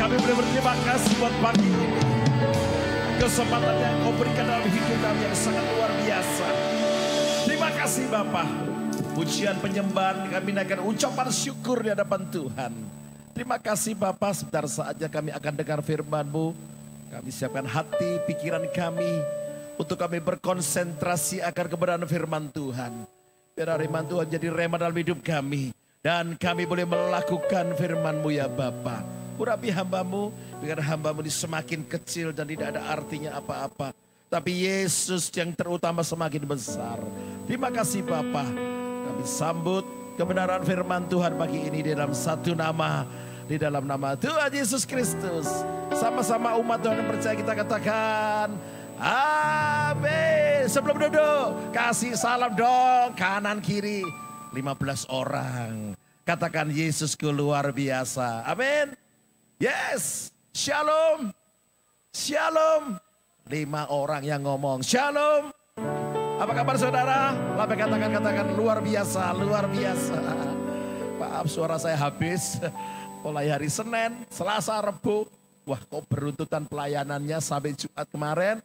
Kami boleh berterima kasih buat pagi ini. Kesempatan yang kau berikan dalam hidup kami yang sangat luar biasa. Terima kasih Bapa. Pujian penyembahan kami naikkan ucapan syukur di hadapan Tuhan. Terima kasih Bapa, sebentar saja kami akan dengar firman-Mu. Kami siapkan hati, pikiran kami untuk kami berkonsentrasi akan kebenaran firman Tuhan. Biar firman Tuhan jadi rema dalam hidup kami. Dan kami boleh melakukan firman-Mu ya Bapa. Urapi hamba-Mu, biar hamba-Mu ini semakin kecil dan tidak ada artinya apa-apa. Tapi Yesus yang terutama semakin besar. Terima kasih Bapa. Kami sambut kebenaran firman Tuhan pagi ini di dalam satu nama. Di dalam nama Tuhan Yesus Kristus. Sama-sama umat Tuhan yang percaya kita katakan amin. Sebelum duduk, kasih salam dong kanan kiri. 15 orang. Katakan Yesusku luar biasa. Amin. Yes. Shalom. Shalom. 5 orang yang ngomong shalom. Apa kabar saudara? Lalu katakan luar biasa, luar biasa. Maaf suara saya habis. Mulai hari Senin, Selasa, Rabu. Wah kok beruntutan pelayanannya sampai Jumat kemarin.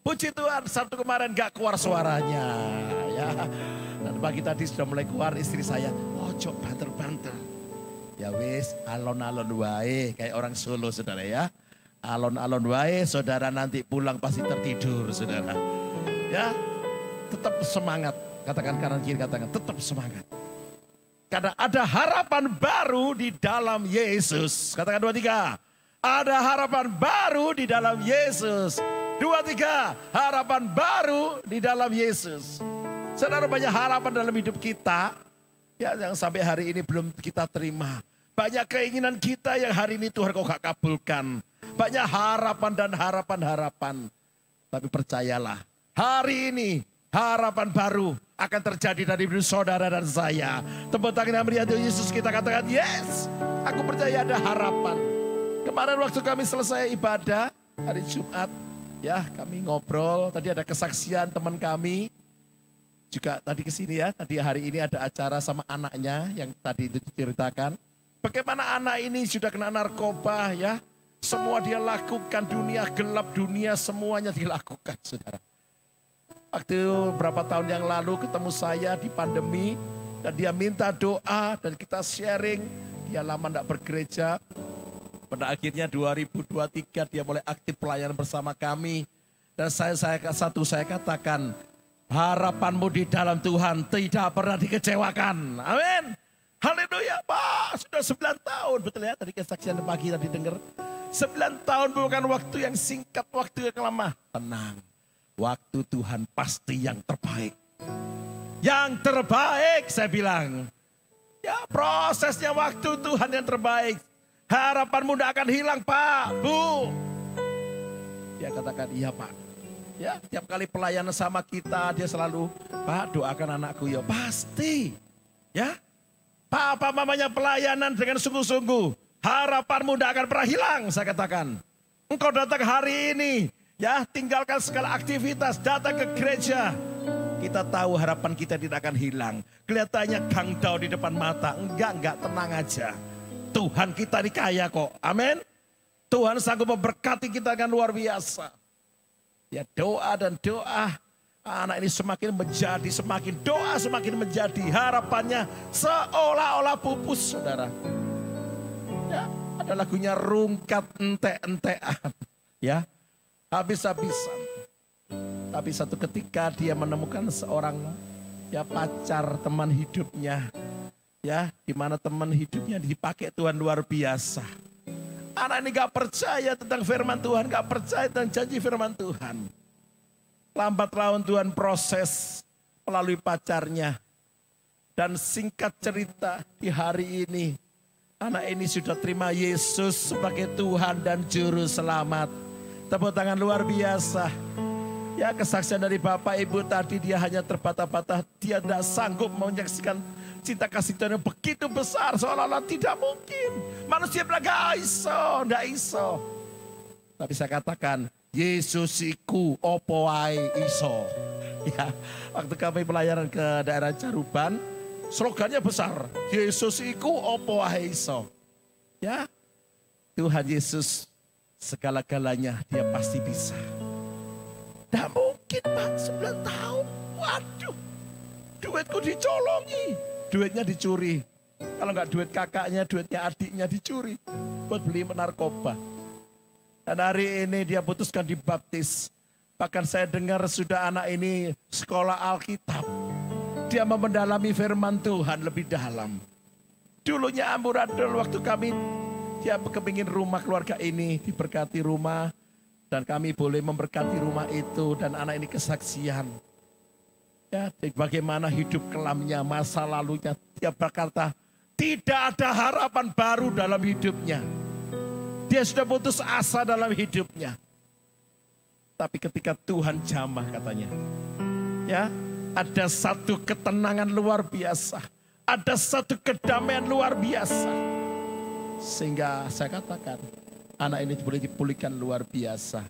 Puji Tuhan, Sabtu kemarin gak keluar suaranya. Ya. Dan pagi tadi sudah mulai keluar istri saya. Ojo banter-banter. Ya wis, alon-alon wae. Kayak orang Solo saudara ya. Alon-alon wae, saudara nanti pulang pasti tertidur saudara. Ya, tetap semangat. Katakan kanan kiri, katakan tetap semangat. Karena ada harapan baru di dalam Yesus. Katakan 2, 3. Ada harapan baru di dalam Yesus. 2, 3. Harapan baru di dalam Yesus. Saudara, banyak harapan dalam hidup kita. Ya, yang sampai hari ini belum kita terima. Banyak keinginan kita yang hari ini Tuhan kok gak kabulkan. Banyak harapan dan harapan-harapan. Tapi percayalah, hari ini harapan baru akan terjadi dari hidup saudara dan saya. Tepuk tangan yang meriah untuk Yesus, kita katakan yes. Aku percaya ada harapan. Kemarin waktu kami selesai ibadah hari Jumat, ya kami ngobrol. Tadi ada kesaksian teman kami juga tadi kesini ya. Tadi hari ini ada acara sama anaknya yang tadi itu diceritakan. Bagaimana anak ini sudah kena narkoba ya. Semua dia lakukan, dunia gelap, dunia semuanya dilakukan saudara. Waktu berapa tahun yang lalu ketemu saya di pandemi. Dan dia minta doa dan kita sharing. Dia lama tidak bergereja. Pada akhirnya 2023 dia mulai aktif pelayanan bersama kami. Dan saya katakan, harapanmu di dalam Tuhan tidak pernah dikecewakan. Amin. Haleluya Pak. Sudah 9 tahun. Betul ya tadi kesaksian pagi tadi dengar. 9 tahun bukan waktu yang singkat, waktu yang lama. Tenang. Waktu Tuhan pasti yang terbaik. Yang terbaik saya bilang. Ya prosesnya waktu Tuhan yang terbaik. Harapanmu tidak akan hilang Pak, Bu. Dia katakan iya Pak. Ya tiap kali pelayanan sama kita dia selalu, Pak doakan anakku ya. Pasti. Ya. Papa mamanya pelayanan dengan sungguh-sungguh. Harapanmu tidak akan pernah hilang saya katakan. Engkau datang hari ini. Ya, tinggalkan segala aktivitas, datang ke gereja. Kita tahu harapan kita tidak akan hilang. Kelihatannya gangdau di depan mata. Enggak, tenang aja. Tuhan kita ini kaya kok. Amin. Tuhan sanggup memberkati kita dengan luar biasa. Ya doa dan doa. Anak ini semakin menjadi, semakin doa semakin menjadi. Harapannya seolah-olah pupus saudara. Ya, ada lagunya rungkat ente-entean. Ya. Habis-habisan. Tapi satu ketika dia menemukan seorang ya pacar teman hidupnya. Ya, di mana teman hidupnya dipakai Tuhan luar biasa. Anak ini gak percaya tentang firman Tuhan, gak percaya tentang janji firman Tuhan. Lambat laun Tuhan proses melalui pacarnya. Dan singkat cerita di hari ini, anak ini sudah terima Yesus sebagai Tuhan dan Juru Selamat. Tepuk tangan luar biasa. Ya kesaksian dari Bapak Ibu tadi dia hanya terbata-bata. Dia tidak sanggup menyaksikan cinta kasih Tuhan yang begitu besar. Seolah-olah tidak mungkin. Manusia bilang gak iso, gak iso. Tapi saya katakan Yesus iku opo wae iso. Ya, waktu kami pelayanan ke daerah Caruban. Slogannya besar. Yesus iku opo wae iso. Ya. Tuhan Yesus segala-galanya dia pasti bisa. Tidak mungkin Pak, 9 tahun. Waduh, duitku dicolongi. Duitnya dicuri. Kalau nggak duit kakaknya, duitnya adiknya dicuri. Buat beli narkoba. Dan hari ini dia putuskan dibaptis. Bahkan saya dengar sudah anak ini sekolah Alkitab. Dia mendalami firman Tuhan lebih dalam. Dulunya amburadul waktu kami, dia kepingin rumah keluarga ini diberkati rumah. Dan kami boleh memberkati rumah itu dan anak ini kesaksian. Ya, bagaimana hidup kelamnya, masa lalunya. Dia berkata, tidak ada harapan baru dalam hidupnya. Dia sudah putus asa dalam hidupnya. Tapi ketika Tuhan jamah katanya, ya, ada satu ketenangan luar biasa. Ada satu kedamaian luar biasa. Sehingga saya katakan, anak ini boleh dipulihkan luar biasa.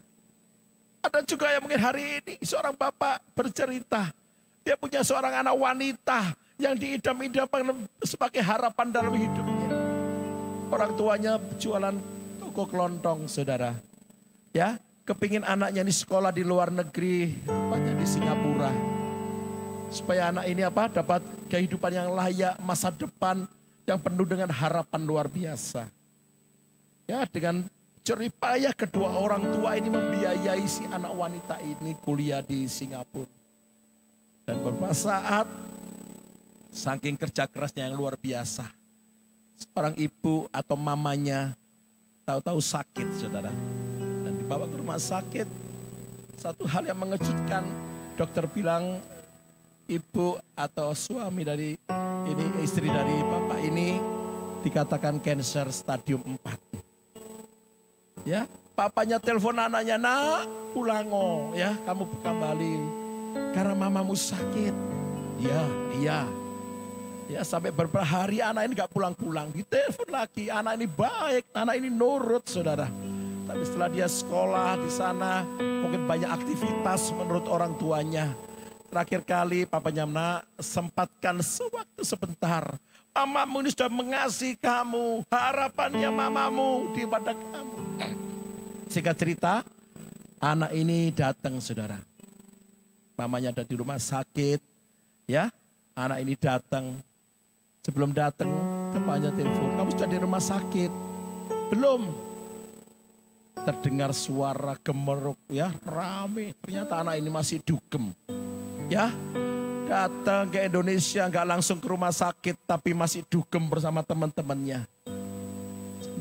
Ada juga yang mungkin hari ini seorang bapak bercerita. Dia punya seorang anak wanita yang diidam-idamkan sebagai harapan dalam hidupnya. Orang tuanya jualan toko kelontong, saudara. Ya, kepingin anaknya ini sekolah di luar negeri, banyak di Singapura. Supaya anak ini dapat kehidupan yang layak, masa depan yang penuh dengan harapan luar biasa. Ya, dengan jerih payah kedua orang tua ini membiayai si anak wanita ini kuliah di Singapura. Dan beberapa saat, saking kerja kerasnya yang luar biasa, seorang ibu atau mamanya tahu-tahu sakit, saudara. Dan dibawa ke rumah sakit. Satu hal yang mengejutkan, dokter bilang ibu atau suami dari ini, istri dari bapak ini dikatakan kanker stadium 4. Ya, papanya telepon anaknya, nak pulang ya, kamu kembali karena mamamu sakit. Iya. Ya, sampai beberapa hari anak ini gak pulang-pulang. Ditelepon lagi, anak ini baik, anak ini nurut, saudara. Tapi setelah dia sekolah di sana, mungkin banyak aktivitas menurut orang tuanya. Terakhir kali papanya, nak, sempatkan sewaktu sebentar. Mamamu ini sudah mengasihi kamu, harapannya mamamu di pada kamu. Singkat cerita, anak ini datang, saudara. Mamanya ada di rumah sakit, ya. Anak ini datang. Sebelum datang, bapaknya telepon, kamu sudah di rumah sakit? Belum. Terdengar suara gemeruk, ya, rame. Ternyata anak ini masih dugem, ya. Datang ke Indonesia, nggak langsung ke rumah sakit, tapi masih dugem bersama teman-temannya.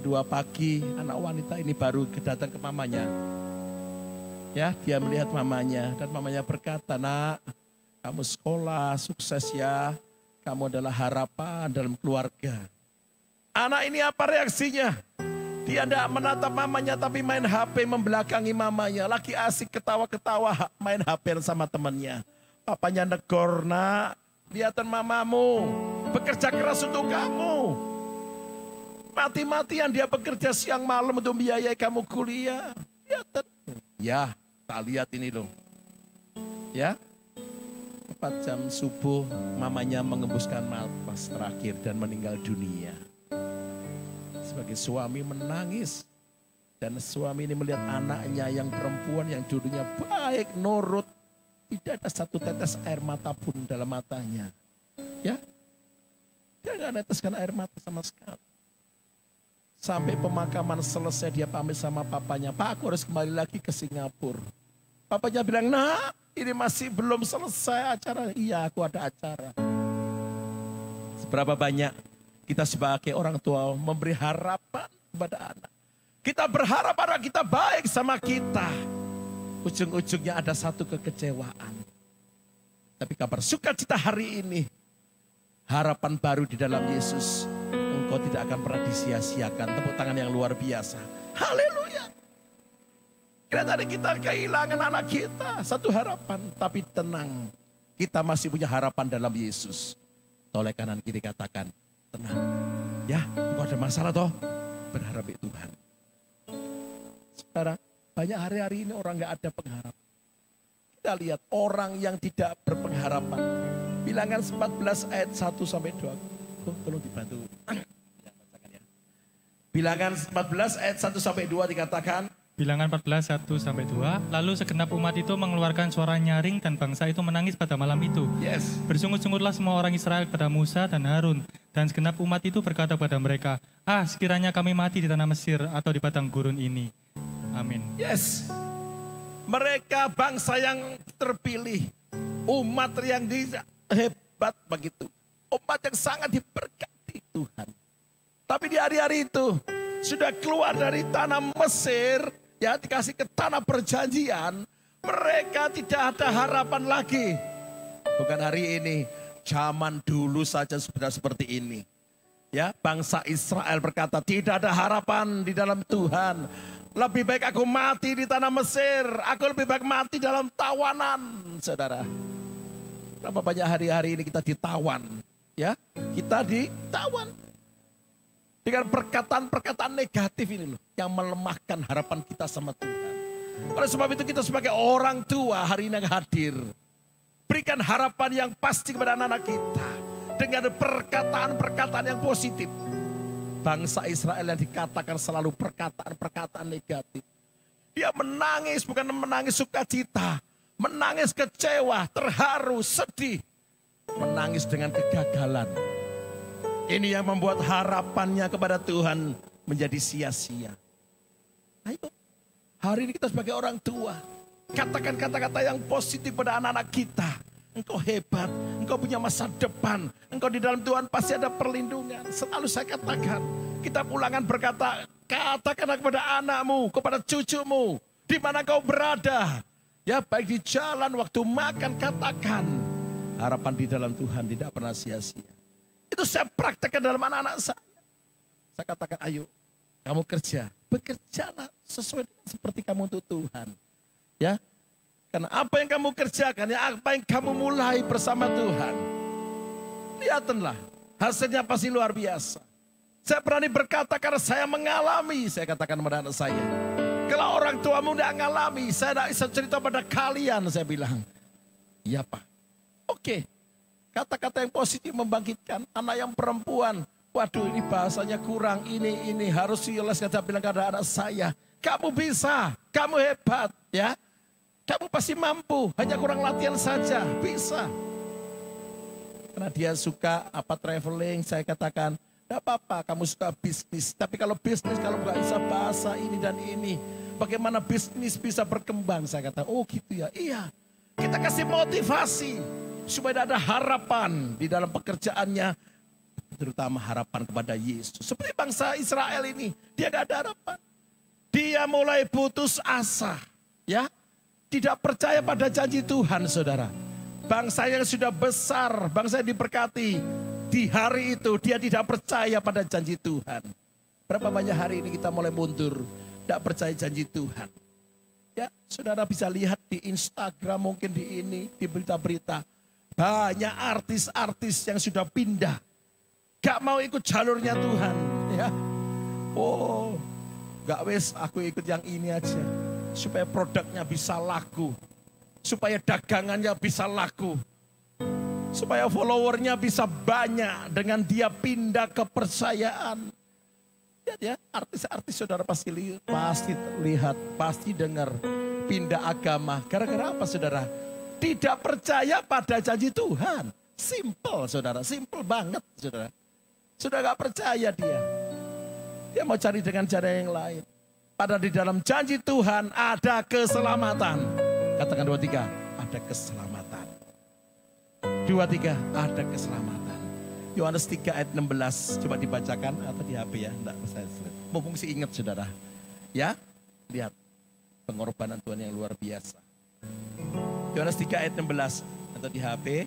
2 pagi, anak wanita ini baru datang ke mamanya. Ya, dia melihat mamanya dan mamanya berkata, nak, kamu sekolah, sukses ya. Kamu adalah harapan dalam keluarga. Anak ini apa reaksinya? Dia tidak menatap mamanya tapi main HP membelakangi mamanya. Lagi asik ketawa-ketawa main HP sama temannya. Papanya negor, nak, lihatan mamamu bekerja keras untuk kamu. Mati-matian dia bekerja siang malam untuk membiayai kamu kuliah. Lihatan. Ya, tak lihat ini loh. Ya, 4 jam subuh mamanya mengembuskan nafas terakhir dan meninggal dunia. Sebagai suami menangis. Dan suami ini melihat anaknya yang perempuan yang dulunya baik, nurut. Tidak ada satu tetes air mata pun dalam matanya. Ya, dia tidak neteskan air mata sama sekali. Sampai pemakaman selesai dia pamit sama papanya. Pak, aku harus kembali lagi ke Singapura. Papanya bilang, nah ini masih belum selesai acara. Iya, aku ada acara. Seberapa banyak kita sebagai orang tua memberi harapan kepada anak. Kita berharap anak kita baik sama kita. Ujung-ujungnya ada satu kekecewaan. Tapi kabar sukacita hari ini. Harapan baru di dalam Yesus. Engkau tidak akan pernah disia-siakan. Tepuk tangan yang luar biasa. Haleluya. Kira tadi kita kehilangan anak kita. Satu harapan. Tapi tenang. Kita masih punya harapan dalam Yesus. Toleh kanan kiri katakan. Tenang. Ya, engkau ada masalah toh. Berharap di Tuhan. Saudara, banyak hari-hari ini orang gak ada pengharapan. Kita lihat orang yang tidak berpengharapan. Bilangan 14 ayat 1 sampai 2. Tolong dibantu. Bilangan 14 ayat 1 sampai 2 dikatakan. Bilangan 14, 1-2. Lalu segenap umat itu mengeluarkan suara nyaring dan bangsa itu menangis pada malam itu. Yes. Bersungut-sungutlah semua orang Israel kepada Musa dan Harun. Dan segenap umat itu berkata kepada mereka, sekiranya kami mati di tanah Mesir atau di padang gurun ini. Amin. Yes. Mereka bangsa yang terpilih. Umat yang hebat begitu. Umat yang sangat diberkati Tuhan. Tapi di hari-hari itu sudah keluar dari tanah Mesir, ya dikasih ke tanah perjanjian, mereka tidak ada harapan lagi. Bukan hari ini, zaman dulu saja sudah seperti ini. Ya, bangsa Israel berkata tidak ada harapan di dalam Tuhan. Lebih baik aku mati di tanah Mesir, aku lebih baik mati dalam tawanan, saudara. Berapa banyak hari-hari ini kita ditawan, ya, kita ditawan. Dengan perkataan-perkataan negatif ini loh, yang melemahkan harapan kita sama Tuhan. Oleh sebab itu kita sebagai orang tua hari ini yang hadir, berikan harapan yang pasti kepada anak-anak kita. Dengan perkataan-perkataan yang positif. Bangsa Israel yang dikatakan selalu perkataan-perkataan negatif. Dia menangis, bukan menangis sukacita. Menangis kecewa, terharu, sedih. Menangis dengan kegagalan. Ini yang membuat harapannya kepada Tuhan menjadi sia-sia. Ayo, hari ini kita sebagai orang tua, katakan kata-kata yang positif pada anak-anak kita. Engkau hebat, engkau punya masa depan, engkau di dalam Tuhan pasti ada perlindungan. Selalu saya katakan, kita ulangan berkata, katakanlah kepada anakmu, kepada cucumu, di mana kau berada. Ya, baik di jalan, waktu makan, katakan. Harapan di dalam Tuhan tidak pernah sia-sia. Itu saya praktekkan dalam anak-anak saya. Saya katakan, ayo kamu kerja. Bekerjalah sesuai seperti kamu untuk Tuhan. Ya, karena apa yang kamu kerjakan, ya apa yang kamu mulai bersama Tuhan. Lihatlah, hasilnya pasti luar biasa. Saya berani berkata karena saya mengalami, saya katakan kepada anak saya. Kalau orang tuamu tidak mengalami, saya tidak bisa cerita pada kalian, saya bilang. Iya Pak, oke. Kata-kata yang positif membangkitkan. Anak yang perempuan, waduh ini bahasanya kurang, ini harus jelas. Saya bilang kepada anak saya, kamu bisa, kamu hebat, ya. Kamu pasti mampu, hanya kurang latihan saja, bisa. Karena dia suka traveling, saya katakan, tidak apa-apa kamu suka bisnis. Tapi kalau bisnis, kalau nggak bisa bahasa ini dan ini, bagaimana bisnis bisa berkembang? Saya kata, oh gitu ya, iya. Kita kasih motivasi. Supaya ada harapan di dalam pekerjaannya. Terutama harapan kepada Yesus. Seperti bangsa Israel ini. Dia gak ada harapan. Dia mulai putus asa. Ya, tidak percaya pada janji Tuhan, saudara. Bangsa yang sudah besar, bangsa yang diberkati. Di hari itu dia tidak percaya pada janji Tuhan. Berapa banyak hari ini kita mulai mundur. Tidak percaya janji Tuhan. Ya, saudara bisa lihat di Instagram, mungkin di ini, di berita-berita. Banyak artis-artis yang sudah pindah. Gak mau ikut jalurnya Tuhan. Ya. Oh, gak wes aku ikut yang ini aja. Supaya produknya bisa laku. Supaya dagangannya bisa laku. Supaya followernya bisa banyak. Dengan dia pindah kepercayaan. Ya, artis-artis saudara pasti lihat, pasti dengar. Pindah agama. Gara-gara apa saudara? Tidak percaya pada janji Tuhan. Simple saudara, simple banget saudara. Sudah gak percaya dia. Dia mau cari dengan cara yang lain. Padahal di dalam janji Tuhan ada keselamatan. Katakan 2, 3, ada keselamatan. 2, 3, ada keselamatan. Yohanes 3 ayat 16, coba dibacakan atau di HP ya. Enggak, saya mumpung sih ingat saudara. Ya, lihat pengorbanan Tuhan yang luar biasa. Yohanes 3 ayat 16 atau di HP,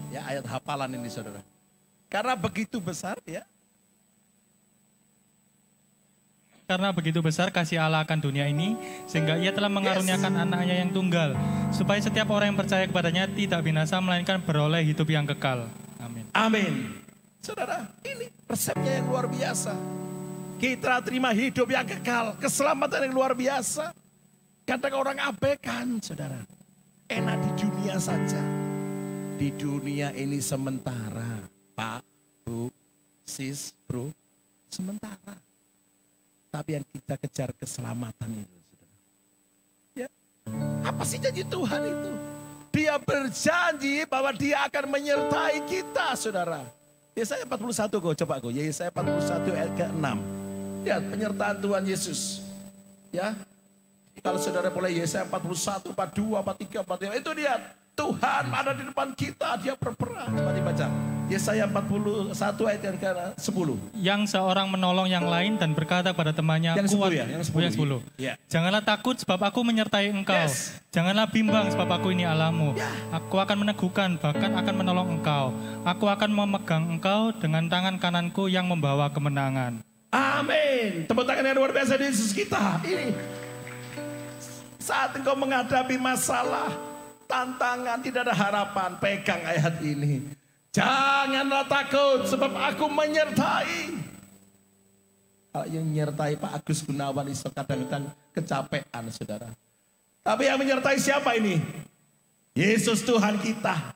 ya ayat hafalan ini saudara. Karena begitu besar ya. Karena begitu besar kasih Allah akan dunia ini, sehingga ia telah mengaruniakan anaknya yang tunggal, supaya setiap orang yang percaya kepadanya tidak binasa, melainkan beroleh hidup yang kekal. Amin. Amin. Saudara, ini resepnya yang luar biasa. Kita terima hidup yang kekal, keselamatan yang luar biasa. Kadang orang abaikan saudara. Enak di dunia saja. Di dunia ini sementara. Pak, Bu, sis, bro. Sementara. Tapi yang kita kejar keselamatan itu. Ya. Apa sih janji Tuhan itu? Dia berjanji bahwa dia akan menyertai kita, saudara. Yesaya 41 coba Yesaya 41 ayat ke-6. Lihat penyertaan Tuhan Yesus. Ya. Kalau saudara boleh Yesaya 41, 42, 43, 45. Itu dia. Tuhan ada di depan kita. Dia berperang. Coba dibaca. Yesaya 41 ayat yang ke-10. Yang seorang menolong yang lain dan berkata pada temannya, Yang 10 kuat. ya? Yang 10. Yang 10. Ya. Janganlah takut sebab aku menyertai engkau. Yes. Janganlah bimbang sebab aku ini Allahmu. Ya. Aku akan meneguhkan, bahkan akan menolong engkau. Aku akan memegang engkau dengan tangan kananku yang membawa kemenangan. Amin. Tepuk tangan yang luar biasa di Yesus kita. Ini. Saat engkau menghadapi masalah, tantangan, tidak ada harapan, pegang ayat ini. Janganlah takut sebab aku menyertai. Kalau yang menyertai Pak Agus Gunawan itu kadang-kadang kecapean, saudara. Tapi yang menyertai siapa ini? Yesus Tuhan kita.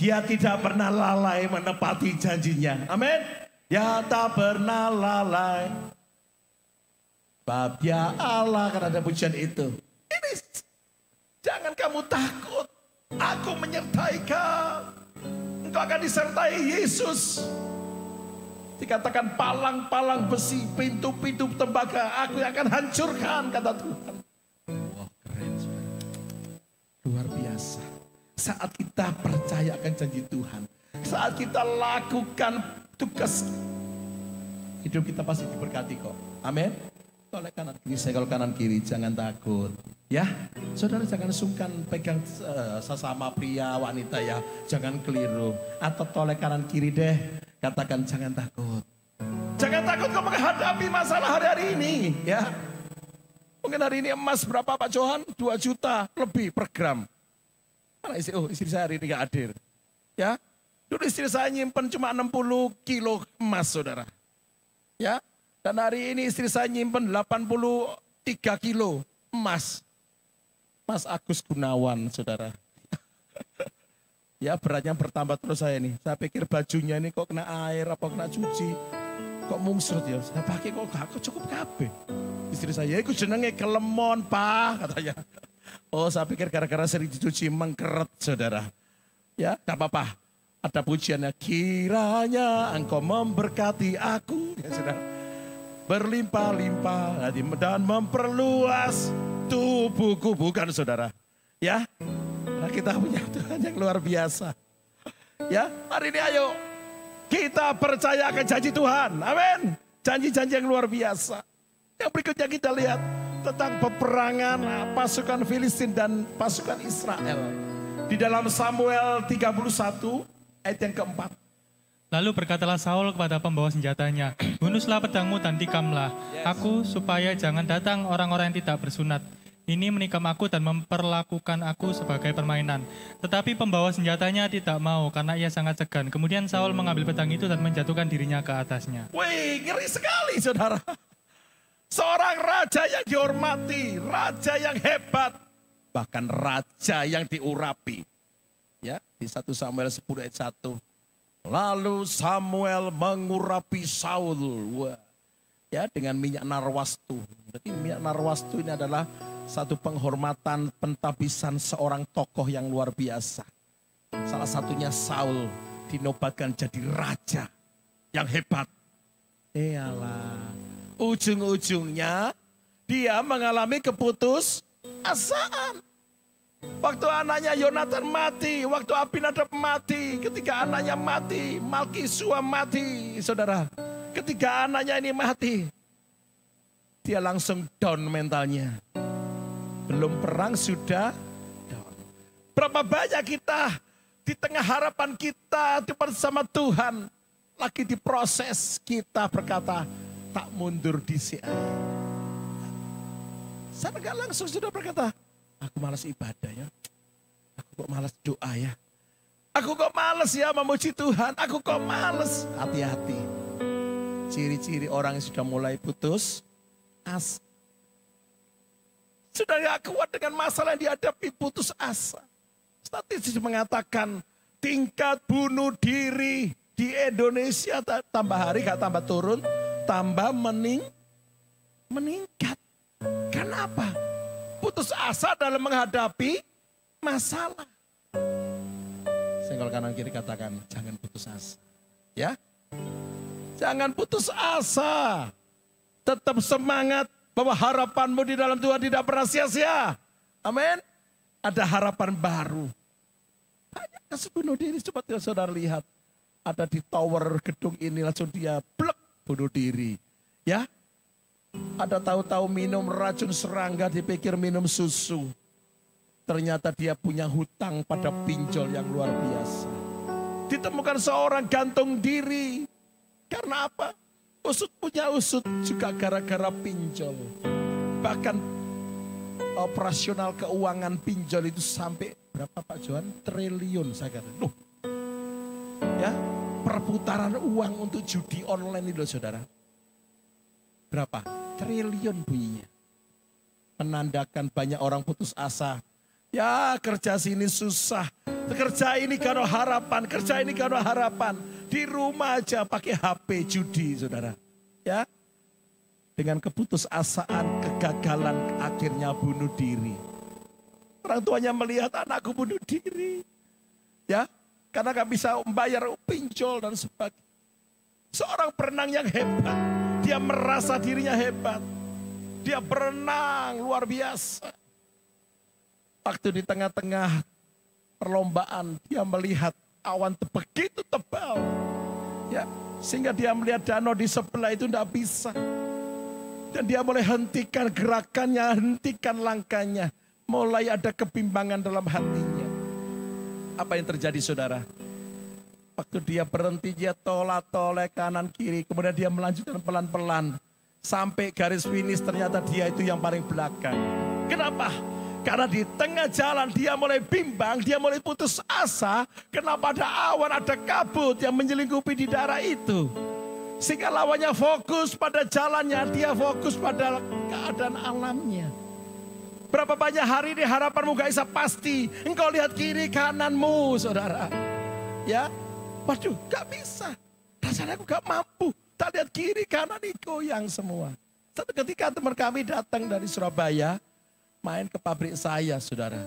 Dia tidak pernah lalai menepati janjinya. Amin. Ya tak pernah lalai. Bab ya Allah, karena ada pujian itu. Ini jangan kamu takut. Aku menyertai kau. Engkau akan disertai Yesus. Dikatakan palang-palang besi, pintu-pintu tembaga, aku yang akan hancurkan, kata Tuhan. Wah, keren. Luar biasa. Saat kita percaya akan janji Tuhan, saat kita lakukan tugas, hidup kita pasti diberkati kok. Amin. Oleh kanan kiri, segel kanan kiri, jangan takut. Ya, saudara jangan sungkan pegang sesama pria wanita ya, jangan keliru. Atau toleh kanan kiri deh, katakan jangan takut. Jangan takut kau menghadapi masalah hari-hari ini ya. Mungkin hari ini emas berapa Pak Johan? 2 juta lebih per gram. Mana istri? Oh, istri saya hari ini gak hadir. Ya, dulu istri saya nyimpen cuma 60 kilo emas, saudara. Ya, dan hari ini istri saya nyimpen 83 kilo emas. Mas Agus Gunawan, saudara. Ya, beratnya bertambah terus saya ini. Saya pikir bajunya ini kok kena air, apa kena cuci. Kok mungsrut ya. Saya pakai kok cukup kabeh. Istri saya, itu jenenge kelemon, Pak, katanya. Oh, saya pikir gara-gara sering dicuci mengkeret, saudara. Ya, gak apa-apa. Ada pujiannya, kiranya engkau memberkati aku. Ya, saudara. Berlimpah-limpah dan memperluas tubuhku, bukan saudara. Ya, nah kita punya Tuhan yang luar biasa. Ya, hari ini ayo kita percaya akan janji Tuhan. Amin. Janji-janji yang luar biasa. Yang berikutnya kita lihat tentang peperangan pasukan Filistin dan pasukan Israel. Di dalam Samuel 31 ayat yang keempat. Lalu berkatalah Saul kepada pembawa senjatanya, bunuhlah pedangmu dan tikamlah aku supaya jangan datang orang-orang yang tidak bersunat. Ini menikam aku dan memperlakukan aku sebagai permainan. Tetapi pembawa senjatanya tidak mau karena ia sangat segan. Kemudian Saul mengambil pedang itu dan menjatuhkan dirinya ke atasnya. Wih, ngeri sekali saudara. Seorang raja yang dihormati, raja yang hebat, bahkan raja yang diurapi. Ya, di 1 Samuel 10 ayat 1. Lalu Samuel mengurapi Saul. Wah. Ya, dengan minyak narwastu. Jadi minyak narwastu ini adalah satu penghormatan pentabisan seorang tokoh yang luar biasa. Salah satunya Saul dinobatkan jadi raja yang hebat. Iyalah. Ujung-ujungnya dia mengalami keputusasaan. Waktu anaknya Yonatan mati, waktu Abinadab mati, ketika anaknya mati, Malkisua mati, saudara. Ketika anaknya ini mati, dia langsung down mentalnya. Belum perang sudah down. Berapa banyak kita di tengah harapan kita di bersama Tuhan, lagi diproses, kita berkata, tak mundur di sini. Saya enggak langsung sudah berkata, aku malas ibadah ya. Aku kok malas doa ya. Aku kok malas ya memuji Tuhan. Aku kok malas. Hati-hati. Ciri-ciri orang yang sudah mulai putus asa. Sudah gak kuat dengan masalah yang dihadapi, putus asa. Statistik mengatakan tingkat bunuh diri di Indonesia tambah hari gak tambah turun, tambah meningkat. meningkat. Kenapa? Putus asa dalam menghadapi masalah. Senggol kanan kiri katakan, jangan putus asa. Ya, jangan putus asa. Tetap semangat bahwa harapanmu di dalam Tuhan tidak pernah sia-sia. Amin. Ada harapan baru. Banyak kasus bunuh diri, coba saudara lihat. Ada di tower gedung ini langsung dia blek bunuh diri. Ya, ada tahu-tahu minum racun serangga dipikir minum susu. Ternyata dia punya hutang pada pinjol yang luar biasa. Ditemukan seorang gantung diri. Karena apa? Usut punya usut juga gara-gara pinjol. Bahkan operasional keuangan pinjol itu sampai berapa Pak Johan? Triliun saya kata. Loh, ya, perputaran uang untuk judi online itu saudara. Berapa? Triliun bunyinya. Menandakan banyak orang putus asa. Ya, kerja sini susah. Kerja ini karena harapan, kerja ini karena harapan. Di rumah aja pakai HP judi, saudara. Ya, dengan keputusasaan, kegagalan, akhirnya bunuh diri. Orang tuanya melihat anakku bunuh diri. Ya, karena gak bisa membayar pinjol dan sebagainya. Seorang perenang yang hebat. Dia merasa dirinya hebat. Dia berenang luar biasa. Waktu di tengah-tengah perlombaan, dia melihat awan begitu tebal. Ya, sehingga dia melihat danau di sebelah itu tidak bisa. Dan dia mulai hentikan gerakannya, hentikan langkahnya. Mulai ada kebimbangan dalam hatinya. Apa yang terjadi saudara? Waktu dia berhenti, dia tolak-tolak kanan kiri. Kemudian dia melanjutkan pelan-pelan. Sampai garis finish ternyata dia itu yang paling belakang. Kenapa? Karena di tengah jalan dia mulai bimbang, dia mulai putus asa. Kenapa ada awan, ada kabut yang menyelingkupi di daerah itu. Sehingga lawannya fokus pada jalannya, dia fokus pada keadaan alamnya. Berapa banyak hari ini harapanmu gak bisa pasti. Engkau lihat kiri kananmu saudara. Ya, waduh gak bisa. Rasanya aku gak mampu. Tak lihat kiri kanan ini goyang semua. Satu ketika teman kami datang dari Surabaya. Main ke pabrik saya, saudara.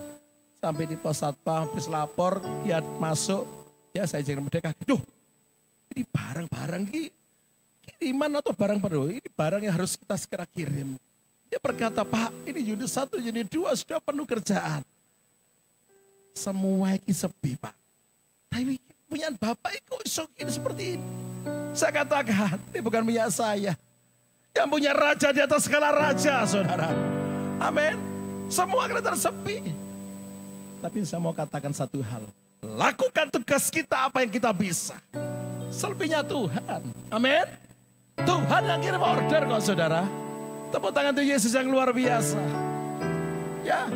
Sampai di pos satpam, habis lapor, dia masuk. Ya saya jadi merdeka. Duh, ini barang-barang kiriman atau barang baru? Ini barang yang harus kita segera kirim. Dia berkata, Pak, ini unit 1, unit 2 sudah penuh kerjaan. Semua ini sepi, Pak. Tapi punya Bapak itu ini seperti ini. Saya katakan, ini bukan punya saya. Yang punya raja di atas segala raja, saudara. Amin. Semua kelihatan sepi. Tapi saya mau katakan satu hal. Lakukan tugas kita apa yang kita bisa. Selebihnya Tuhan. Amin. Tuhan yang kirim order kok saudara. Tepuk tangan untuk Yesus yang luar biasa. Ya.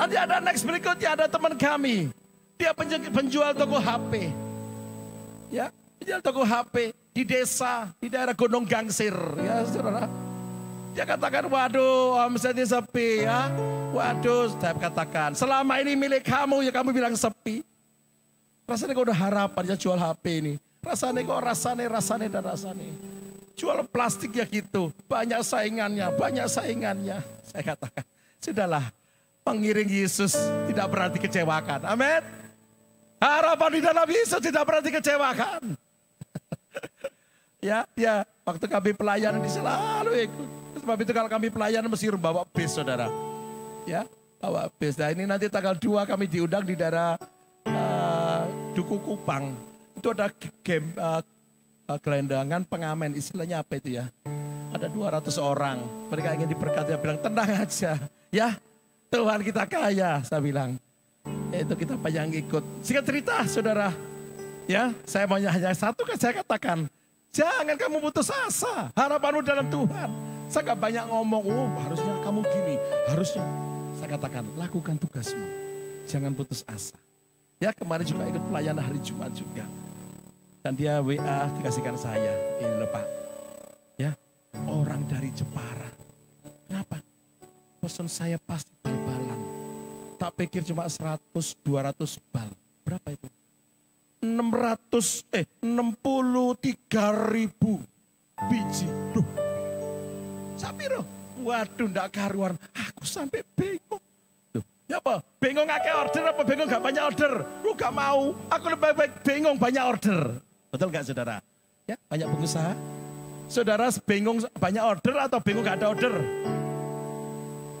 Nanti ada next berikutnya ada teman kami. Dia penjual toko HP. Ya. Penjual toko HP di desa. Di daerah Gunung Gangsir. Ya saudara. Dia katakan, waduh omsetnya sepi ya. Waduh, saya katakan, selama ini milik kamu ya kamu bilang sepi. Rasanya kok udah harapan ya jual HP ini. Rasanya kok rasanya. Jual plastik ya gitu. Banyak saingannya. Saya katakan, sudahlah. Pengiring Yesus tidak pernah dikecewakan. Amin. Harapan di dalam Yesus tidak pernah dikecewakan. Ya, waktu kami pelayanan selalu ikut. Sebab itu kalau kami pelayanan mesti bawa bis saudara. Ya, bawa bis. Nah ini nanti tanggal 2 kami diundang di daerah Duku Kupang. Itu ada game gelendangan pengamen. Istilahnya apa itu ya? Ada 200 orang. Mereka ingin diberkati. Saya bilang tenang aja. Ya, Tuhan kita kaya. Saya bilang. Itu kita banyak ikut. Singkat cerita saudara. Ya, saya maunya hanya satu kan saya katakan. Jangan kamu putus asa. Harapanmu dalam Tuhan. Saya gak banyak ngomong, oh harusnya kamu gini, harusnya. Saya katakan, lakukan tugasmu. Jangan putus asa. Ya kemarin juga ikut pelayanan hari Jumat juga. Dan dia WA dikasihkan saya, ini loh Pak. Ya, orang dari Jepara. Kenapa? Pesan saya pasti bal-balan. Tak pikir cuma 100-200 bal. Berapa itu? 63.000 biji. Duh. Sapiro? Waduh, ndak karuan. Aku sampai bingung. Loh, ya apa? Bingung ngake order apa bingung gak banyak order? Lu gak mau. Aku lebih baik bingung banyak order. Betul gak saudara? Ya, banyak pengusaha. Saudara bingung banyak order atau bingung gak ada order?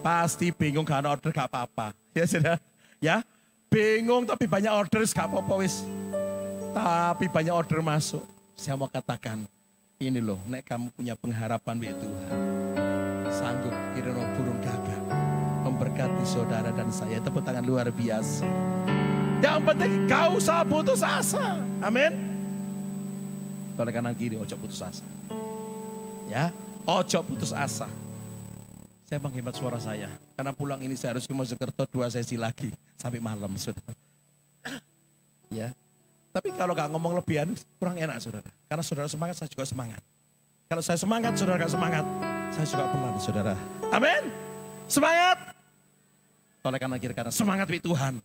Pasti bingung gak ada order gak apa-apa. Ya saudara? Ya, bingung tapi banyak order gak apa-apa wis. Tapi banyak order masuk. Saya mau katakan, ini loh, nek kamu punya pengharapan di Tuhan. Sanggup kirana burung gagak memberkati saudara dan saya. Tepuk tangan luar biasa. Yang penting kau usah putus asa. Amin. Pada kanan kiri, ojo putus asa. Ya, ojo putus asa. Saya menghemat suara saya. Karena pulang ini saya harus ke Mojokerto 2 sesi lagi. Sampai malam, saudara. Ya. Tapi kalau gak ngomong lebihan, kurang enak, saudara. Karena saudara semangat, saya juga semangat. Kalau saya semangat, saudara gak semangat, saya juga pelan, saudara. Amin. Semangat. Oleh kanan kiri kanan, semangat di Tuhan.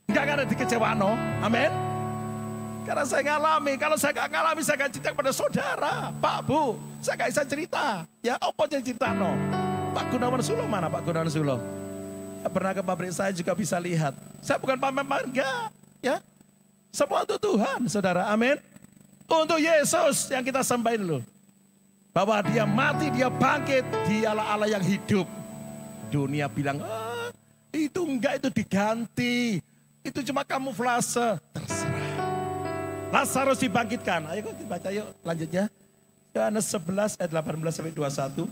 Enggak ada dikecewaan, no. Amin. Karena saya ngalami, kalau saya gak ngalami, saya gak cerita kepada saudara. Pak, Bu, saya gak bisa cerita. Ya, apa yang cerita, no. Pak Gunawan Sulo mana, Pak Gunawan Sulo? Ya, pernah ke pabrik saya juga bisa lihat. Saya bukan pamer-pamer, enggak. Ya, semua untuk Tuhan, saudara. Amin. Untuk Yesus yang kita sembah dulu. Bahwa dia mati, dia bangkit, dialah Allah yang hidup. Dunia bilang, itu enggak, itu diganti. Itu cuma kamuflase. Terserah. Lazarus dibangkitkan. Ayo kita baca yuk, lanjutnya. Yohanes 11 ayat 18 sampai 21.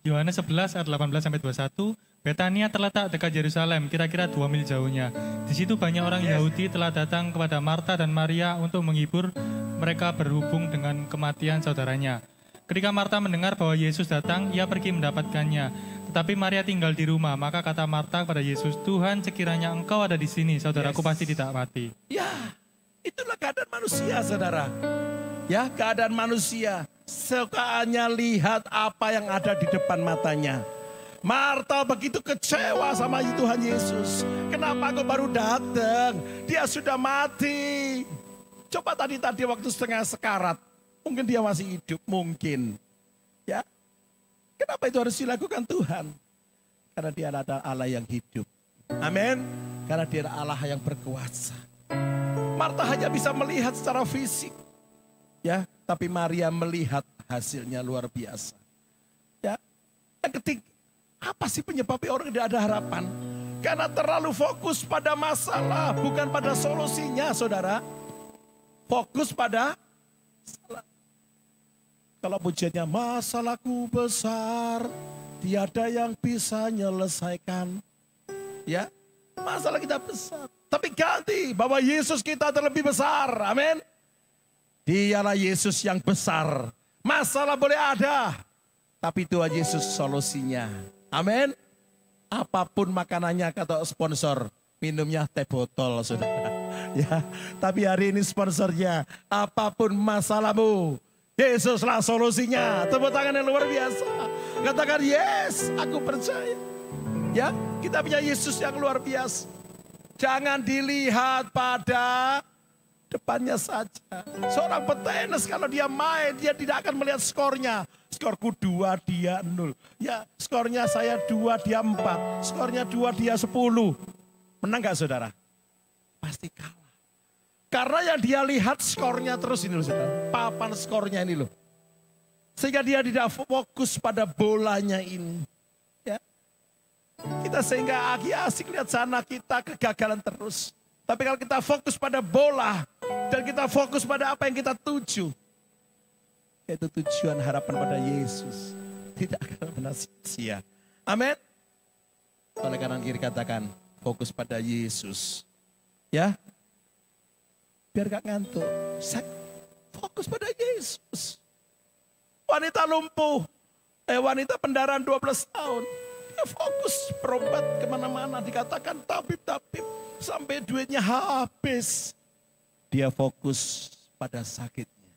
Yohanes 11 ayat 18 sampai 21. Betania terletak dekat Yerusalem, kira-kira 2 mil jauhnya. Di situ banyak orang Yahudi telah datang kepada Marta dan Maria untuk menghibur mereka berhubung dengan kematian saudaranya. Ketika Marta mendengar bahwa Yesus datang, ia pergi mendapatkannya. Tetapi Maria tinggal di rumah. Maka kata Marta kepada Yesus, Tuhan, sekiranya engkau ada di sini, saudaraku pasti tidak mati. Ya, itulah keadaan manusia, saudara. Ya, keadaan manusia. Sukaannya lihat apa yang ada di depan matanya. Marta begitu kecewa sama Tuhan Yesus. Kenapa kau baru datang? Dia sudah mati. Coba tadi waktu setengah sekarat. Mungkin dia masih hidup, mungkin. Ya. Kenapa itu harus dilakukan Tuhan? Karena dia adalah Allah yang hidup. Amin. Karena dia adalah Allah yang berkuasa. Marta hanya bisa melihat secara fisik. Ya, tapi Maria melihat hasilnya luar biasa. Ya. Yang ketiga, apa sih penyebabnya orang tidak ada harapan? Karena terlalu fokus pada masalah, bukan pada solusinya, saudara. Fokus pada masalah. Kalau pujiannya, masalahku besar, tiada yang bisa menyelesaikan. Ya, masalah kita besar. Tapi ganti bahwa Yesus kita terlebih besar. Amin. Dialah Yesus yang besar. Masalah boleh ada, tapi Tuhan Yesus solusinya. Amin. Apapun makanannya kata sponsor, minumnya teh botol, saudara. Ya, tapi hari ini sponsornya, apapun masalahmu, Yesuslah solusinya. Tepuk tangan yang luar biasa. Katakan, yes, aku percaya. Ya, kita punya Yesus yang luar biasa. Jangan dilihat pada depannya saja. Seorang petenis kalau dia main, dia tidak akan melihat skornya. Skorku 2, dia 0. Ya, skornya saya 2, dia 4. Skornya 2, dia 10. Menang gak saudara? Pasti kalah. Karena yang dia lihat skornya terus ini loh saudara. Papan skornya ini loh. Sehingga dia tidak fokus pada bolanya ini. Ya. Kita sehingga asik lihat sana, kita kegagalan terus. Tapi kalau kita fokus pada bola, dan kita fokus pada apa yang kita tuju, yaitu tujuan harapan pada Yesus, tidak akan pernah sia-sia. Amin. Oleh kanan kiri katakan, fokus pada Yesus. Ya, biar gak ngantuk. Saya fokus pada Yesus. Wanita lumpuh, wanita pendarahan 12 tahun, dia fokus berobat kemana-mana, dikatakan tabib-tabib, sampai duitnya habis. Dia fokus pada sakitnya.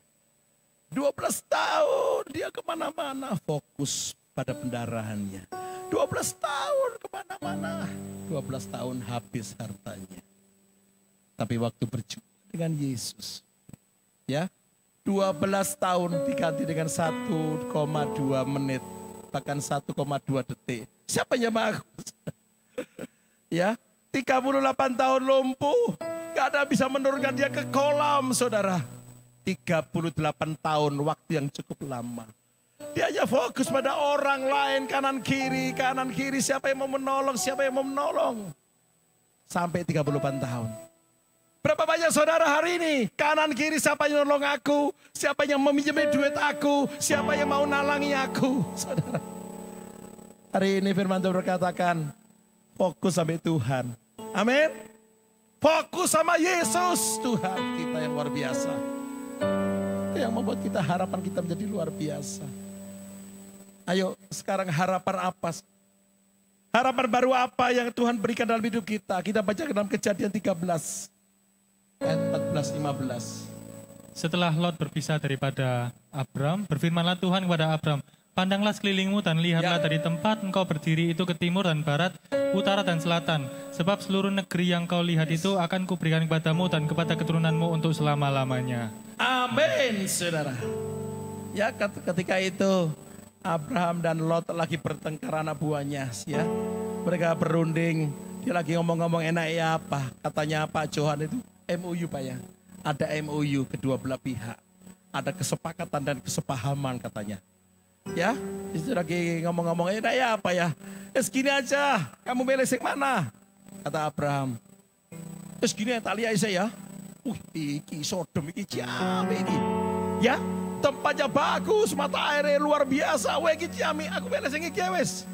12 tahun dia kemana-mana, fokus pada pendarahannya. 12 tahun kemana-mana, 12 tahun habis hartanya. Tapi waktu berjumpa dengan Yesus, ya, 12 tahun diganti dengan 1,2 menit bahkan 1,2 detik. Siapa yang mau? Ya, 38 tahun lumpuh, gak ada bisa menurunkan dia ke kolam, saudara. 38 tahun, waktu yang cukup lama. Dia hanya fokus pada orang lain, kanan kiri, siapa yang mau menolong, Sampai 38 tahun. Berapa banyak saudara hari ini, kanan kiri siapa yang nolong aku, siapa yang meminjami duit aku, siapa yang mau nalangi aku, saudara. Hari ini firman Tuhan berkatakan, fokus sampai Tuhan. Amin. Fokus sama Yesus, Tuhan kita yang luar biasa. Yang membuat kita harapan kita menjadi luar biasa. Ayo sekarang harapan apa? Harapan baru apa yang Tuhan berikan dalam hidup kita? Kita baca dalam Kejadian 13 ayat 14-15. Setelah Lot berpisah daripada Abram, berfirmanlah Tuhan kepada Abram, pandanglah sekelilingmu dan lihatlah dari tempat engkau berdiri itu ke timur dan barat, utara dan selatan. Sebab seluruh negeri yang kau lihat itu akan kuberikan kepadamu dan kepada keturunanmu untuk selama-lamanya. Amin, saudara. Ya, ketika itu Abraham dan Lot lagi bertengkar anak buahnya, ya. Mereka berunding, dia lagi ngomong-ngomong enak ya apa. Katanya Pak Johan itu MOU Pak ya. Ada MOU kedua belah pihak. Ada kesepakatan dan kesepahaman katanya. Ya, itu lagi ngomong-ngomong enak ya apa ya. Segini aja, kamu milih yang mana? Kata Abraham. Segini ya tak lihat saya ya. Iki Sodom, iki Ciame iki. Ya, tempatnya bagus, mata airnya luar biasa. Wah, iki Ciame, aku milih yang iki wes.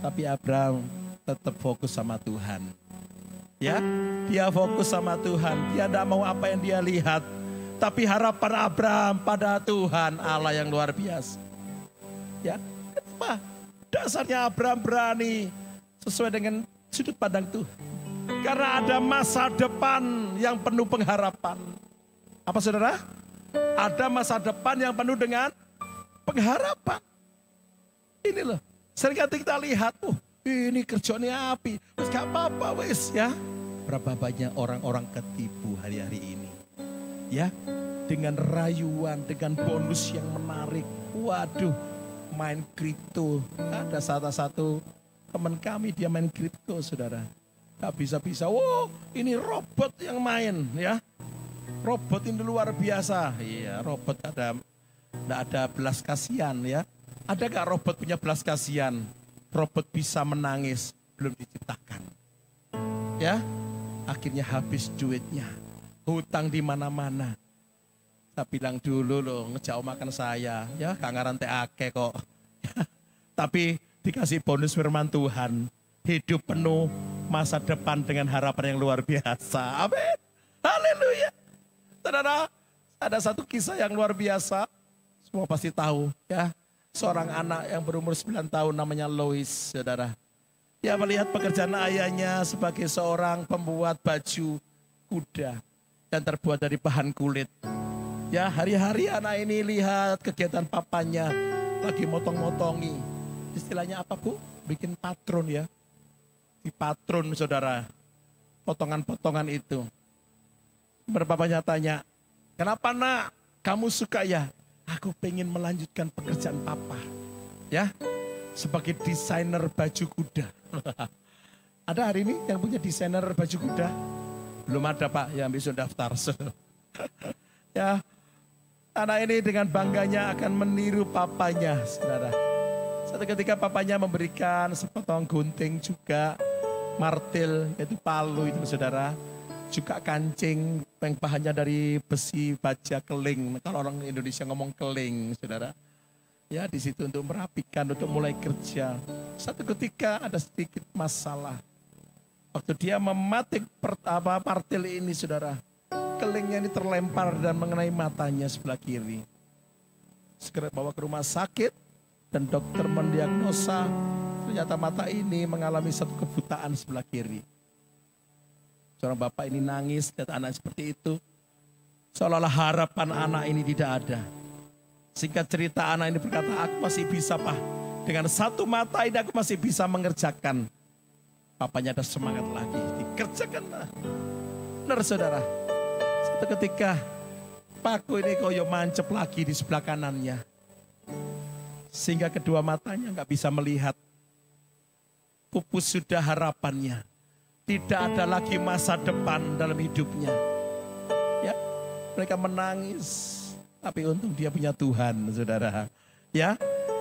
Tapi Abraham tetap fokus sama Tuhan. Ya, dia fokus sama Tuhan. Dia tidak mau apa yang dia lihat. Tapi harapan Abraham pada Tuhan Allah yang luar biasa. Ya, kenapa? Dasarnya Abraham berani sesuai dengan sudut pandang Tuhan. Karena ada masa depan yang penuh pengharapan. Apa saudara? Ada masa depan yang penuh dengan pengharapan. Ini loh, seringkali kita lihat, ini kerjanya api. Wis gak apa-apa wis ya. Berapa banyak orang-orang ketipu hari-hari ini. Ya, dengan rayuan, dengan bonus yang menarik. Waduh, main kripto. Ada salah satu teman kami dia main kripto, saudara. Gak bisa-bisa, wow ini robot yang main ya. Robot ini luar biasa. Iya, robot gak ada belas kasihan ya. Ada gak robot punya belas kasihan? Robot bisa menangis, belum diciptakan. Ya, akhirnya habis duitnya. Hutang di mana-mana. Saya bilang dulu loh, ngejauh makan saya. Ya, gak ngaran ake kok. Tapi dikasih bonus firman Tuhan. Hidup penuh masa depan dengan harapan yang luar biasa. Amin. Haleluya. Saudara, ada satu kisah yang luar biasa. Semua pasti tahu ya. Seorang anak yang berumur 9 tahun namanya Lois, saudara. Dia melihat pekerjaan ayahnya sebagai seorang pembuat baju kuda yang terbuat dari bahan kulit. Ya, hari-hari anak ini lihat kegiatan papanya lagi motong-motongi. Istilahnya apa Bu? Bikin patron ya. Di patron saudara, potongan-potongan itu. Bapaknya tanya, kenapa nak kamu suka ya? Aku pengen melanjutkan pekerjaan papa. Ya, sebagai desainer baju kuda. Ada hari ini yang punya desainer baju kuda? Belum ada Pak, yang bisa daftar. Ya, anak ini dengan bangganya akan meniru papanya, saudara. Satu ketika papanya memberikan sepotong gunting juga, martil, yaitu palu itu saudara. Juga kancing, yang bahannya dari besi baja keling. Kalau orang Indonesia ngomong keling, saudara. Ya, di situ untuk merapikan, untuk mulai kerja. Satu ketika ada sedikit masalah. Waktu dia mematik martil ini, saudara. Kelingnya ini terlempar dan mengenai matanya sebelah kiri. Segera bawa ke rumah sakit. Dan dokter mendiagnosa ternyata mata ini mengalami satu kebutaan sebelah kiri. Seorang bapak ini nangis lihat anak seperti itu. Seolah-olah harapan anak ini tidak ada. Singkat cerita anak ini berkata, aku masih bisa Pak. Dengan satu mata ini aku masih bisa mengerjakan. Papanya ada semangat lagi. Dikerjakanlah. Benar saudara. Satu ketika paku ini koyo mancep lagi di sebelah kanannya. Sehingga kedua matanya nggak bisa melihat. Pupus sudah harapannya. Tidak ada lagi masa depan dalam hidupnya. Ya, mereka menangis. Tapi untung dia punya Tuhan, saudara. Ya,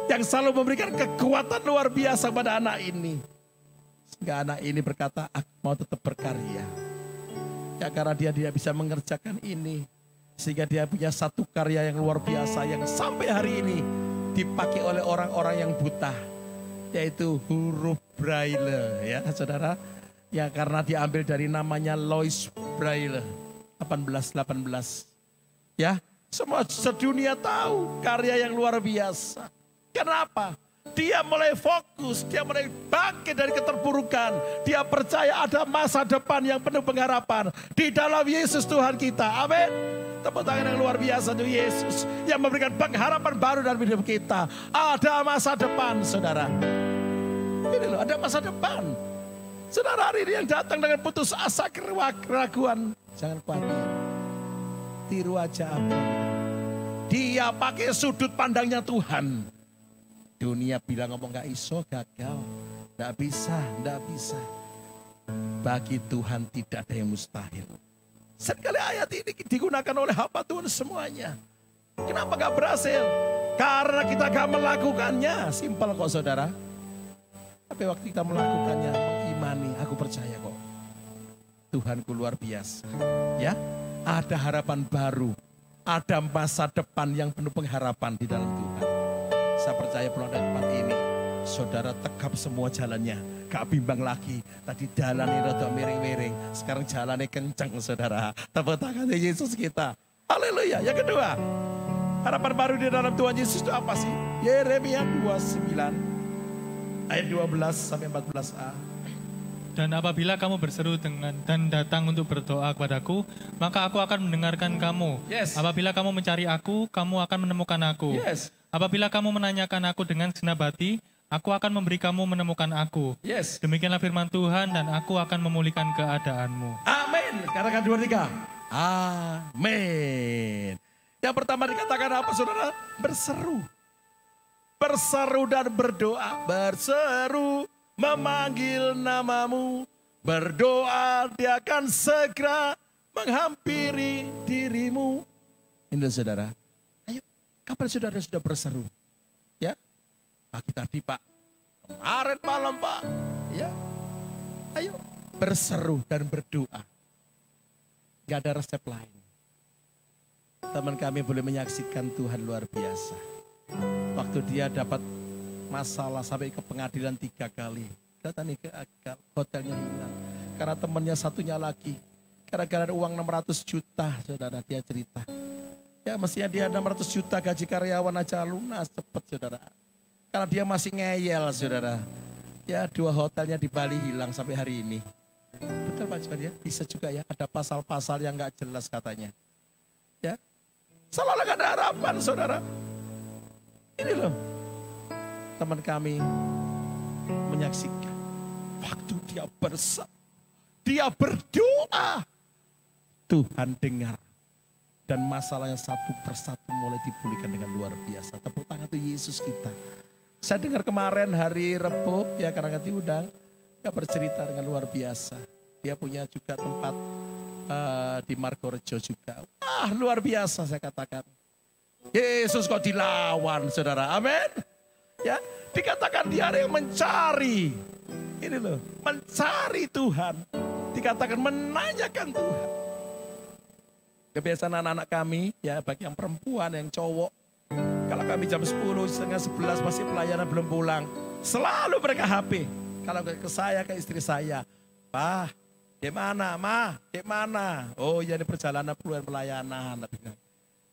yang selalu memberikan kekuatan luar biasa pada anak ini. Sehingga anak ini berkata, aku mau tetap berkarya. Ya, karena dia tidak bisa mengerjakan ini. Sehingga dia punya satu karya yang luar biasa yang sampai hari ini dipakai oleh orang-orang yang buta. Yaitu huruf Braille, ya saudara. Ya, karena diambil dari namanya Louis Braille 1818. Ya, semua sedunia tahu karya yang luar biasa. Kenapa? Dia mulai fokus, dia mulai bangkit dari keterpurukan. Dia percaya ada masa depan yang penuh pengharapan di dalam Yesus Tuhan kita. Amin. Tepuk tangan yang luar biasa untuk Yesus yang memberikan pengharapan baru dalam hidup kita. Ada masa depan, saudara. Ini loh, ada masa depan. Saudara, hari ini yang datang dengan putus asa, keraguan, jangan khawatir. Tiru aja apa. Dia pakai sudut pandangnya Tuhan. Dunia bilang ngomong gak iso, gagal. Gak bisa, gak bisa. Bagi Tuhan tidak ada yang mustahil. Sekali ayat ini digunakan oleh hamba Tuhan semuanya. Kenapa gak berhasil? Karena kita gak melakukannya. Simpel kok saudara. Tapi waktu kita melakukannya, mengimani, aku percaya kok. Tuhanku luar biasa. Ya, ada harapan baru. Ada masa depan yang penuh pengharapan di dalam Tuhan. Saya percaya pulang dari tempat ini, saudara tegap semua jalannya. Gak bimbang lagi. Tadi jalannya rada miring-miring. Sekarang jalannya kencang, saudara. Tepuk tangan Yesus kita. Haleluya. Yang kedua, harapan baru di dalam Tuhan Yesus itu apa sih? Yeremia 29. Ayat 12 sampai 14a. Dan apabila kamu berseru dan datang untuk berdoa kepadaku, maka aku akan mendengarkan kamu. Yes. Apabila kamu mencari aku, kamu akan menemukan aku. Yes. Apabila kamu menanyakan aku dengan segenap hati, aku akan memberi kamu menemukan aku. Yes. Demikianlah firman Tuhan, dan aku akan memulihkan keadaanmu. Amin. Katakan 2, 3. Amin. Yang pertama dikatakan apa, saudara? Berseru. Berseru dan berdoa. Berseru, memanggil namamu. Berdoa, dia akan segera menghampiri dirimu. Ini saudara. Ayo, kapan saudara sudah berseru? Ya, pagi tadi Pak. Kemarin malam Pak. Ya, ayo berseru dan berdoa. Gak ada resep lain. Teman kami boleh menyaksikan Tuhan luar biasa. Waktu dia dapat masalah sampai ke pengadilan 3 kali. Datang ke hotelnya hilang. Karena temannya satunya lagi. Gara-gara uang 600 juta, saudara, dia cerita. Ya mestinya dia 600 juta gaji karyawan aja lunas cepet, saudara. Karena dia masih ngeyel, saudara. Ya 2 hotelnya di Bali hilang sampai hari ini. Betul Pak Juan ya? Bisa juga ya, ada pasal-pasal yang gak jelas katanya. Ya, selalu gak ada harapan, saudara. Ini loh, teman kami menyaksikan waktu dia berseru, dia berdoa, Tuhan dengar dan masalahnya satu persatu mulai dipulihkan dengan luar biasa. Tepuk tangan tuh Yesus kita. Saya dengar kemarin hari Rebo ya karena diundang, dia bercerita dengan luar biasa. Dia punya juga tempat di Margorejo juga. Wah luar biasa saya katakan. Yesus kok dilawan saudara, amin. Ya, dikatakan dia yang mencari, ini loh, mencari Tuhan. Dikatakan menanyakan Tuhan. Kebiasaan anak-anak kami, ya bagi yang perempuan, yang cowok. Kalau kami jam 10, setengah 11 masih pelayanan belum pulang. Selalu mereka HP. Kalau ke saya, ke istri saya. Pak, di mana, Ma? Di mana? Oh ya di perjalanan pulang pelayanan.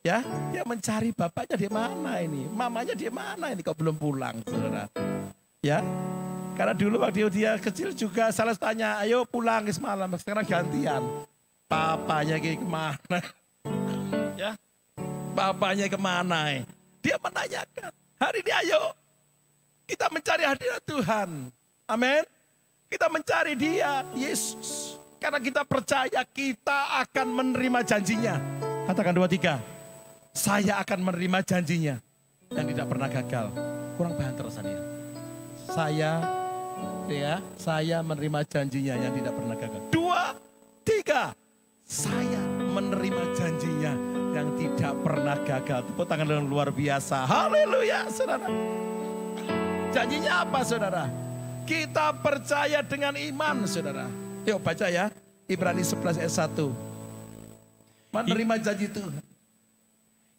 Ya, dia mencari bapaknya di mana ini, mamanya di mana ini kok belum pulang, saudara. Ya, karena dulu waktu dia kecil juga salah tanya, ayo pulang semalam, sekarang gantian. Papanya kemana? Ya, bapaknya kemana? Dia menanyakan, hari ini ayo kita mencari hadirat Tuhan. Amin. Kita mencari dia, Yesus. Karena kita percaya kita akan menerima janjinya. Katakan 2, 3. Saya akan menerima janjinya yang tidak pernah gagal. kurang paham terusan ya. Saya menerima janjinya yang tidak pernah gagal. 2, 3, saya menerima janjinya yang tidak pernah gagal. Tepuk tangan yang luar biasa. Haleluya, saudara. Janjinya apa, saudara? Kita percaya dengan iman, saudara. Yuk baca ya, Ibrani 11 ayat 1. Menerima janji Tuhan.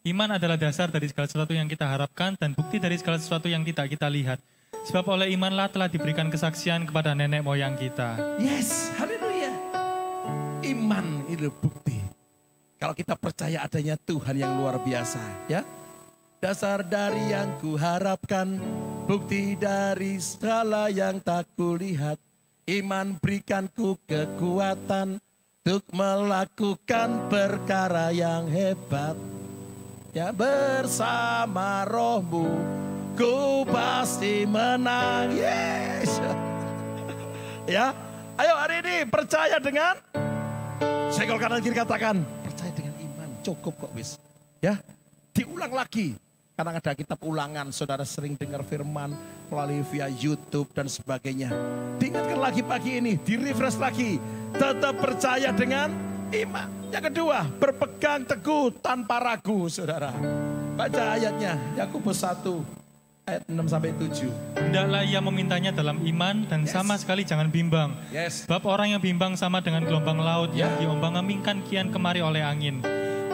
Iman adalah dasar dari segala sesuatu yang kita harapkan dan bukti dari segala sesuatu yang tidak kita lihat. Sebab oleh imanlah telah diberikan kesaksian kepada nenek moyang kita. Yes, haleluya. Iman itu bukti. Kalau kita percaya adanya Tuhan yang luar biasa, ya. Dasar dari yang kuharapkan, bukti dari segala yang tak kulihat. Iman berikanku kekuatan untuk melakukan perkara yang hebat. Ya, bersama rohmu ku pasti menang. Yes. Ya, ayo hari ini percaya dengan, segel kanan kiri katakan, percaya dengan iman. Cukup kok wis. Ya, diulang lagi. Karena ada kitab ulangan, saudara sering dengar firman melalui via YouTube dan sebagainya. Diingatkan lagi pagi ini, di-refresh lagi. Tetap percaya dengan iman. Yang kedua, berpegang teguh tanpa ragu, saudara. Baca ayatnya, Yakobus 1 ayat 6-7. Hendaklah ia memintanya dalam iman dan sama sekali jangan bimbang. Sebab orang yang bimbang sama dengan gelombang laut yang diombang-ambingkan kian kemari oleh angin.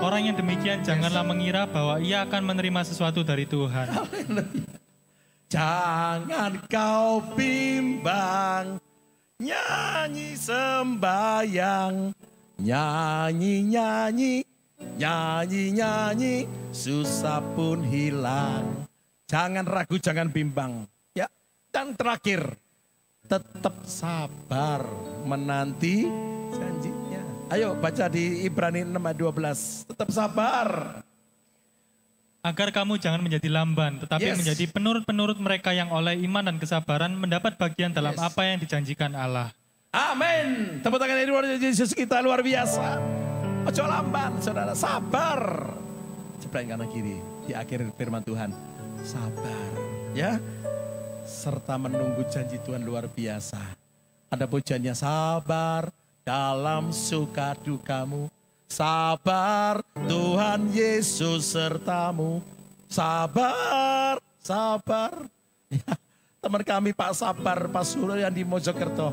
Orang yang demikian janganlah mengira bahwa ia akan menerima sesuatu dari Tuhan. Haleluya. Jangan kau bimbang, nyanyi sembayang, nyanyi, susah pun hilang. Jangan ragu, jangan bimbang. Ya, dan terakhir, tetap sabar menanti janjinya. Ayo baca di Ibrani 6 ayat 12. Tetap sabar. Agar kamu jangan menjadi lamban, tetapi menjadi penurut-penurut mereka yang oleh iman dan kesabaran mendapat bagian dalam apa yang dijanjikan Allah. Amin. Tepuk tangan dari luar Yesus kita luar biasa. Ojo lamban, saudara, sabar. Cepat kanan kiri di akhir firman Tuhan. Sabar, ya. Serta menunggu janji Tuhan luar biasa. Ada pujiannya, sabar dalam suka dukamu. Sabar, Tuhan Yesus sertamu. Sabar, sabar. Ya, teman kami Pak Sabar, Pak Suro yang di Mojokerto.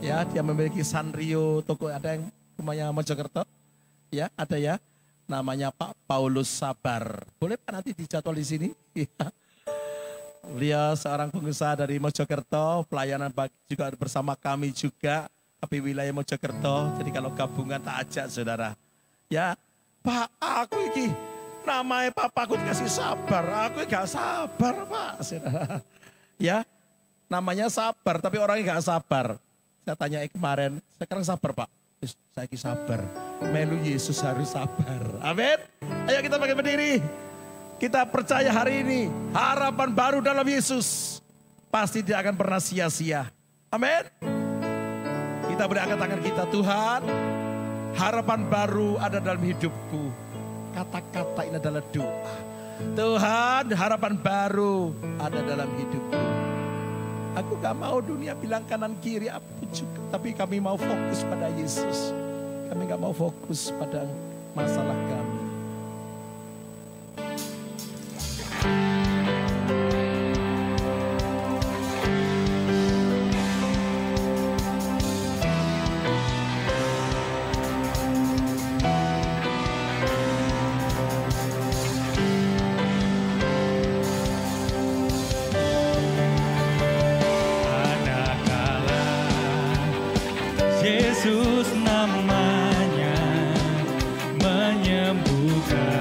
Ya, dia memiliki Sanrio, toko ada yang rumahnya Mojokerto. Ya, ada ya. Namanya Pak Paulus Sabar. Boleh Pak nanti dijadwal di sini? Ya. Beliau seorang pengusaha dari Mojokerto, pelayanan juga bersama kami juga. Tapi wilayah Mojokerto, jadi kalau gabungan tak ajak saudara. Ya, Pak, aku ini namanya papaku dikasih sabar, aku gak sabar Pak. Saudara. Ya, namanya sabar, tapi orangnya gak sabar. Saya tanya kemarin, sekarang sabar Pak. Saya ini sabar, melu Yesus harus sabar. Amin. Ayo kita pakai berdiri. Kita percaya hari ini, harapan baru dalam Yesus. Pasti dia akan pernah sia-sia. Amin. Kita beri angkat tangan kita, Tuhan, harapan baru ada dalam hidupku. Kata-kata ini adalah doa. Tuhan, harapan baru ada dalam hidupku. Aku gak mau dunia bilang kanan kiri apa juga. Tapi kami mau fokus pada Yesus. Kami gak mau fokus pada masalah kami. Yesus namanya menyembuhkan.